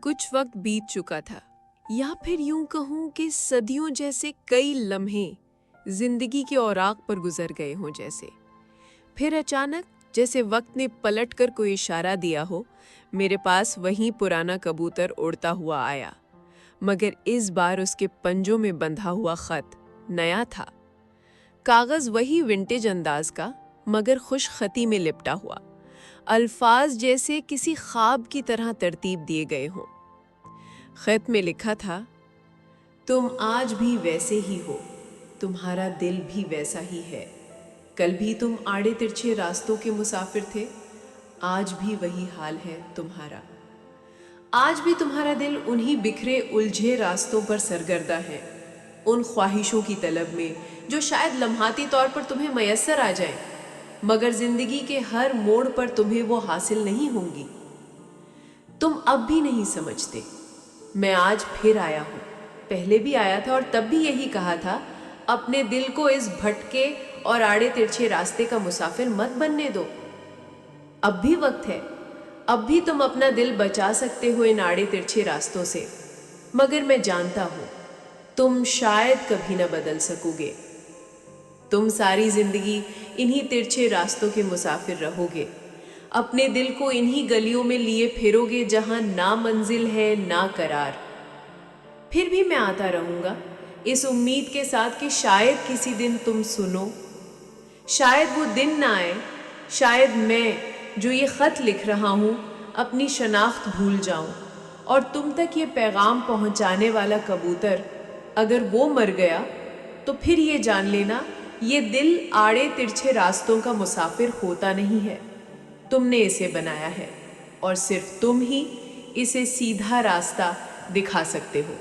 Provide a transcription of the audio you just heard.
कुछ वक्त बीत चुका था, या फिर यूं कहूं कि सदियों जैसे कई लम्हे जिंदगी के औराक पर गुजर गए हों जैसे। फिर अचानक जैसे वक्त ने पलट कर कोई इशारा दिया हो, मेरे पास वही पुराना कबूतर उड़ता हुआ आया, मगर इस बार उसके पंजों में बंधा हुआ खत नया था। कागज वही विंटेज अंदाज का, मगर खुश खती में लिपटा हुआ, अल्फाज जैसे किसी ख्वाब की तरह तरतीब दिए गए हों। खत में लिखा था, तुम आज भी वैसे ही हो, तुम्हारा दिल भी वैसा ही है। कल भी तुम आड़े तिरछे रास्तों के मुसाफिर थे, आज भी वही हाल है तुम्हारा। आज भी तुम्हारा दिल उन्हीं बिखरे उलझे रास्तों पर सरगर्दा है, उन ख्वाहिशों की तलब में जो शायद लम्हाती तौर पर तुम्हें मयस्सर आ जाए, मगर जिंदगी के हर मोड़ पर तुम्हें वो हासिल नहीं होंगी। तुम अब भी नहीं समझते, मैं आज फिर आया हूँ। पहले भी आया था और तब भी यही कहा था, अपने दिल को इस भटके और आड़े तिरछे रास्ते का मुसाफिर मत बनने दो। अब भी वक्त है, अब भी तुम अपना दिल बचा सकते हो इन आड़े तिरछे रास्तों से, मगर मैं जानता हूँ तुम शायद कभी न बदल सकोगे। तुम सारी जिंदगी इन्हीं तिरछे रास्तों के मुसाफिर रहोगे, अपने दिल को इन्हीं गलियों में लिए फिरोगे जहां ना मंजिल है ना करार। फिर भी मैं आता रहूंगा इस उम्मीद के साथ कि शायद किसी दिन तुम सुनो। शायद वो दिन ना आए, शायद मैं जो ये खत लिख रहा हूं अपनी शनाख्त भूल जाऊं, और तुम तक ये पैगाम पहुंचाने वाला कबूतर अगर वो मर गया तो फिर ये जान लेना, ये दिल आड़े तिरछे रास्तों का मुसाफिर होता नहीं है। तुमने इसे बनाया है और सिर्फ तुम ही इसे सीधा रास्ता दिखा सकते हो।